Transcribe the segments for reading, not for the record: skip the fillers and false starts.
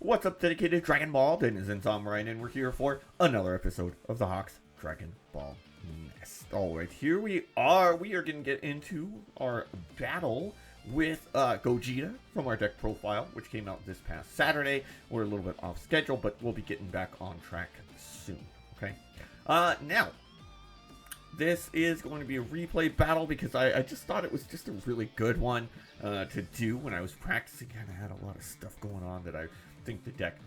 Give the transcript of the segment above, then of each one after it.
What's up, dedicated Dragon Ball denizens? I'm Ryan, and we're here for another episode of the Hawks Dragon Ball Nest. Alright, here we are. We are going to get into our battle with Gogeta from our deck profile, which came out this past Saturday. We're a little bit off schedule, but we'll be getting back on track soon. Okay. Now, this is going to be a replay battle because I just thought it was just a really good one to do when I was practicing. Kind of had a lot of stuff going on that I think the deck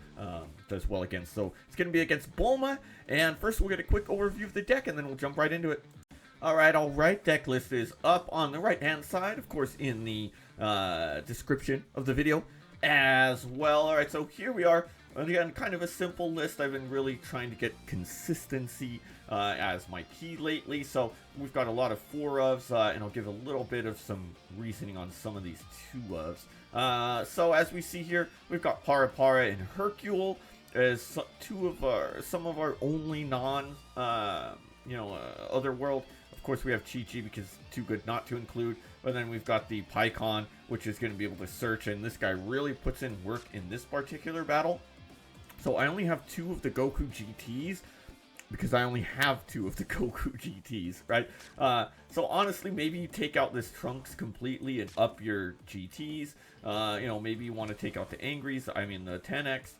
does well against. So it's going to be against Bulma, and first we'll get a quick overview of the deck and then we'll jump right into it. Alright, deck list is up on the right hand side, of course in the description of the video as well. Alright, so here we are. Again, kind of a simple list. I've been really trying to get consistency as my key lately. So we've got a lot of 4-ofs, and I'll give a little bit of some reasoning on some of these 2-ofs. So as we see here, we've got Para and Hercule as some of our only non, other world. Of course, we have Chi-Chi because too good not to include. But then we've got the Paikuhan, which is going to be able to search, and this guy really puts in work in this particular battle. So I only have 2 of the Goku GTs because I only have 2 of the Goku GTs, right? So honestly, maybe you take out this Trunks completely and up your GTs. Maybe you want to take out the Angries, the 10X.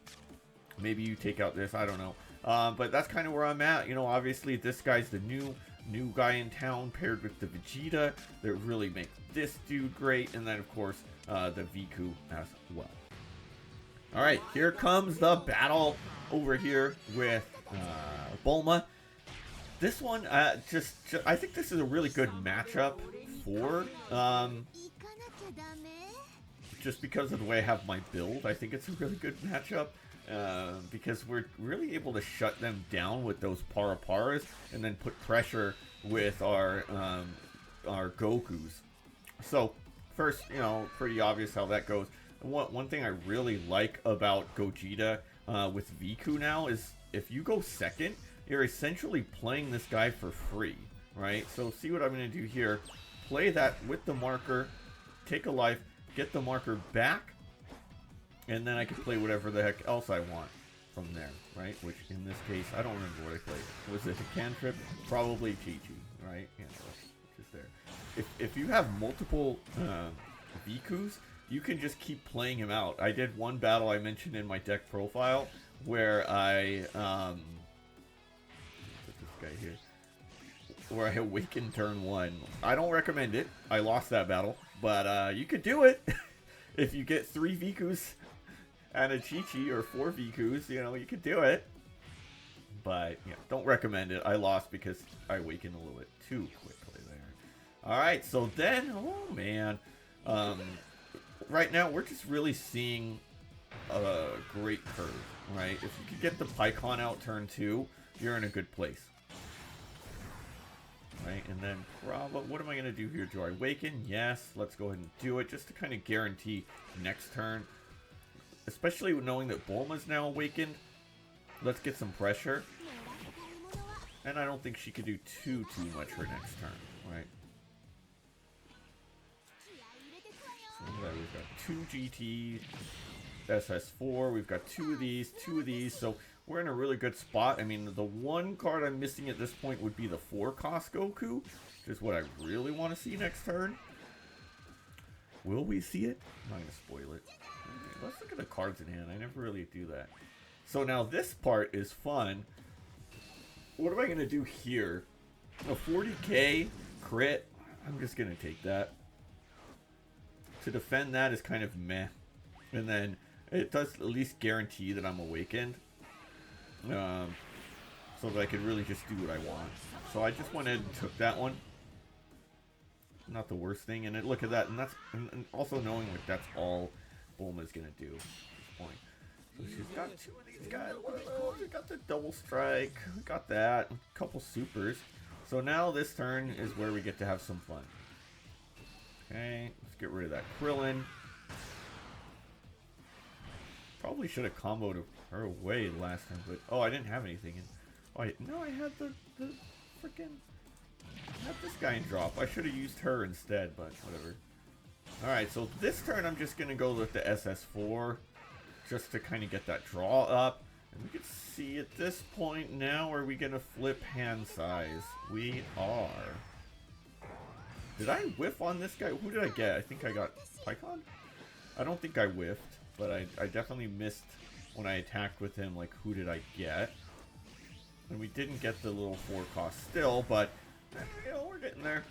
Maybe you take out this, I don't know. But that's kind of where I'm at. Obviously this guy's the new guy in town paired with the Vegeta that really makes this dude great. And then of course, the Veku as well. Alright, here comes the battle over here with Bulma. This one, I think this is a really good matchup for, just because of the way I have my build. I think it's a really good matchup, because we're really able to shut them down with those Paras and then put pressure with our Gokus. So, first, pretty obvious how that goes. One thing I really like about Gogeta with Veku now is if you go second, you're essentially playing this guy for free, right? So see what I'm going to do here. Play that with the marker, take a life, get the marker back, and then I can play whatever the heck else I want from there, right? Which in this case, I don't remember what I played. Was it a cantrip? Probably Chi-Chi, right? Yeah, just there. If you have multiple Vekus, you can just keep playing him out. I did one battle I mentioned in my deck profile where I put this guy here, where I awakened turn 1. I don't recommend it. I lost that battle, but you could do it if you get 3 Vekus and a Chi-Chi, or 4 Vekus. You could do it, but don't recommend it. I lost because I awakened a little bit too quickly there. All right, so then, oh man. Right now, we're just really seeing a great curve, right? If you could get the Paikuhan out turn 2, you're in a good place. Right, and then what am I going to do here? Do I awaken? Yes, let's go ahead and do it, just to kind of guarantee next turn. Especially knowing that Bulma's now awakened. Let's get some pressure. And I don't think she could do too much her next turn, right? We've got 2 GT, SS4, we've got 2 of these, so we're in a really good spot. The one card I'm missing at this point would be the 4-cost Goku, which is what I really want to see next turn. Will we see it? I'm not going to spoil it. Okay, let's look at the cards in hand. I never really do that. So now this part is fun. What am I going to do here? A 40k crit? I'm just going to take that. To defend that is kind of meh. And then it does at least guarantee that I'm awakened. So that I can really just do what I want. So I just went ahead and took that one. Not the worst thing. And look at that. And that's and also knowing like that's all Bulma's going to do at this point. So she's got 2 of these guys. We got the double strike. We got that. A couple supers. So now this turn is where we get to have some fun. Okay, let's get rid of that Krillin. Probably should have comboed her away last time, but I didn't have anything in. I had the freaking. I had this guy in drop. I should have used her instead, but whatever. Alright, so this turn I'm just gonna go with the SS4. just to kind of get that draw up. And we can see at this point now, are we going to flip hand size? We are. Did I whiff on this guy? Who did I get? I think I got Paikuhan? I don't think I whiffed, but I definitely missed when I attacked with him. Like, who did I get? And we didn't get the little 4 cost still, but, you know, we're getting there.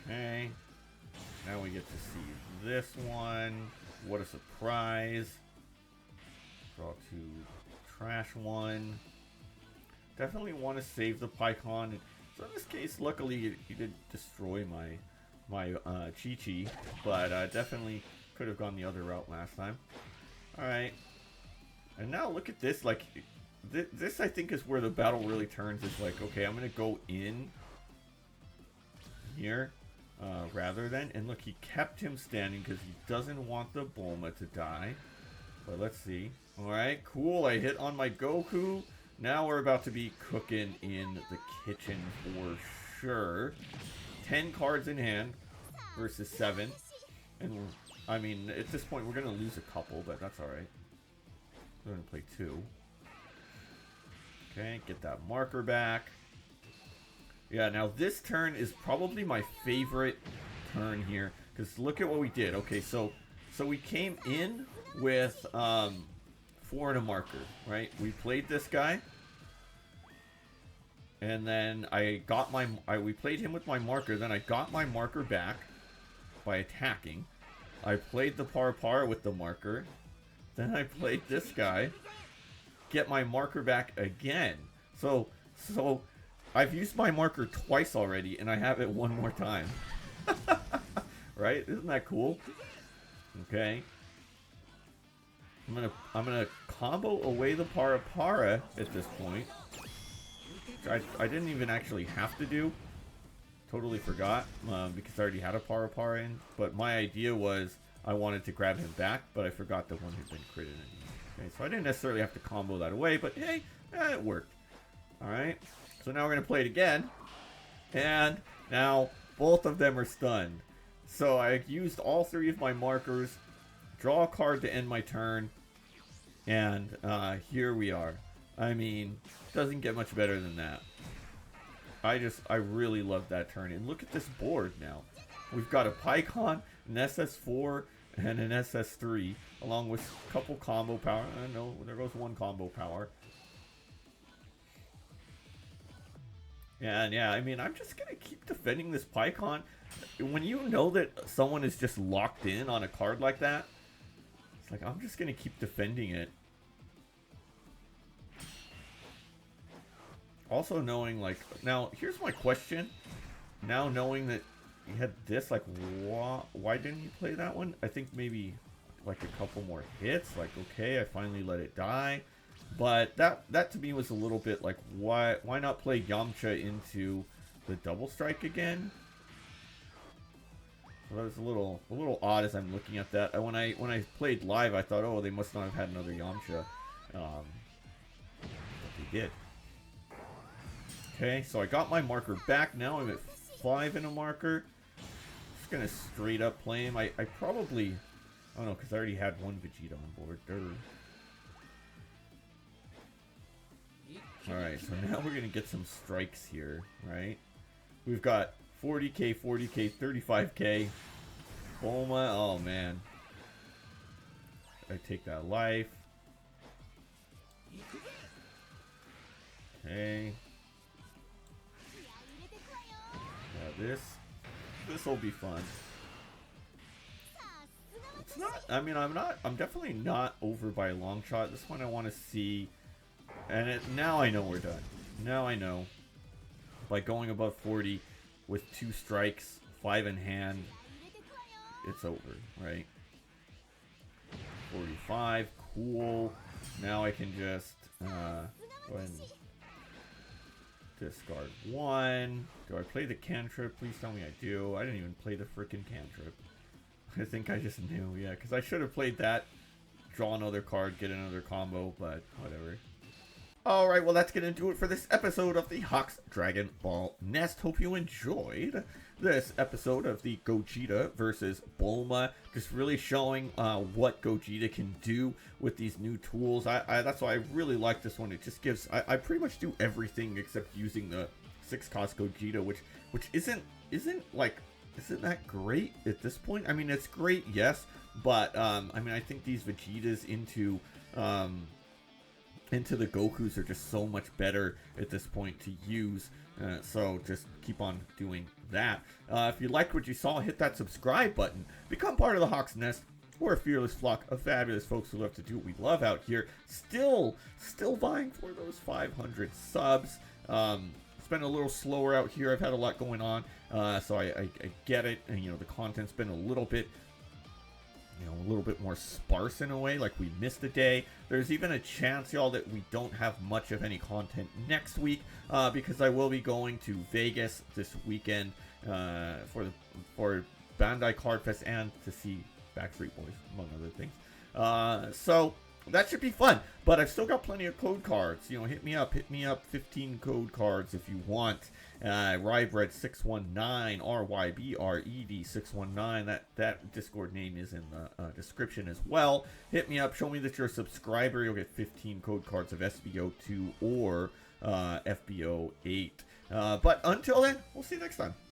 Okay. Now we get to see this one. What a surprise. Draw 2 trash 1. Definitely want to save the Paikuhan. So in this case, luckily, he did destroy my Chi-Chi, but definitely could have gone the other route last time. Alright. And now look at this. Like, this I think is where the battle really turns. It's like, okay, I'm going to go in here rather than. And look, he kept him standing because he doesn't want the Bulma to die. But let's see. Alright, cool. I hit on my Goku. Now we're about to be cooking in the kitchen for sure. 10 cards in hand versus 7. And I mean, at this point, we're going to lose a couple, but that's alright. We're going to play 2. Okay, get that marker back. Yeah, now this turn is probably my favorite turn here. Because look at what we did. Okay, so we came in with 4 and a marker, right? We played this guy. And then I got we played him with my marker. Then I got my marker back by attacking. I played the Par with the marker. Then I played this guy. Get my marker back again. So I've used my marker twice already, and I have it one more time. Right? Isn't that cool? Okay. I'm gonna combo away the Para at this point. I didn't even actually have to do. Totally forgot because I already had a Para in. But my idea was I wanted to grab him back, but I forgot that one had been critted in. Okay, so I didn't necessarily have to combo that away, but hey, it worked. Alright, so now we're going to play it again. And now both of them are stunned. So I used all 3 of my markers, draw a card to end my turn, and here we are. I mean, doesn't get much better than that. I really love that turn. And look at this board now. We've got a Paikuhan, an SS4, and an SS3, along with a couple combo power. No, there goes 1 combo power. And yeah, I mean, I'm just going to keep defending this Paikuhan. When you know that someone is just locked in on a card like that, it's like, I'm just going to keep defending it. Also knowing, like, now, here's my question. Now knowing that he had this, like, why didn't he play that one? I think maybe, like, a couple more hits. Like, okay, I finally let it die. But that to me was a little bit like, why not play Yamcha into the double strike again? So that was a little odd as I'm looking at that. When I played live, I thought, oh, they must not have had another Yamcha. But they did. Okay, so I got my marker back. Now I'm at 5 in a marker. Just gonna straight up play him. I probably, I don't know, because I already had 1 Vegeta on board. Alright, so now we're gonna get some strikes here, right? We've got 40k, 40k, 35k. Bulma, oh man. I take that life. Okay. Yeah, this will be fun. It's not, I mean, I'm definitely not over by a long shot. This one I want to see, and now I know we're done. Now I know. By going above 40 with 2 strikes, 5 in hand, it's over, right? 45, cool. Now I can just go ahead and discard 1. Do I play the cantrip? Please tell me I do. I didn't even play the frickin' cantrip. I think I just knew, yeah, because I should have played that, draw another card, get another combo, but whatever. Alright, well that's gonna do it for this episode of the Hawks Dragon Ball Nest. Hope you enjoyed this episode of the Gogeta versus Bulma. Just really showing what Gogeta can do with these new tools. That's why I really like this one. It just gives... I pretty much do everything except using the 6-cost Gogeta, which isn't that great at this point? I mean, it's great, yes, but I mean, I think these Vegetas into the Gokus are just so much better at this point to use. So just keep on doing that. If you liked what you saw, hit that subscribe button. Become part of the Hawks Nest. We're a fearless flock of fabulous folks who love to do what we love out here. Still vying for those 500 subs. It's been a little slower out here. I've had a lot going on, so I get it. And you know, the content's been a little bit more sparse in a way, like we missed a day. There's even a chance, y'all, that we don't have much of any content next week, because I will be going to Vegas this weekend for Bandai Card Fest and to see Backstreet Boys, among other things. So that should be fun, but I've still got plenty of code cards. You know, hit me up 15 code cards if you want. Rybred619, RYBRED619, that Discord name is in the description as well. Hit me up, show me that you're a subscriber. You'll get 15 code cards of FB02 or FB08. But until then, we'll see you next time.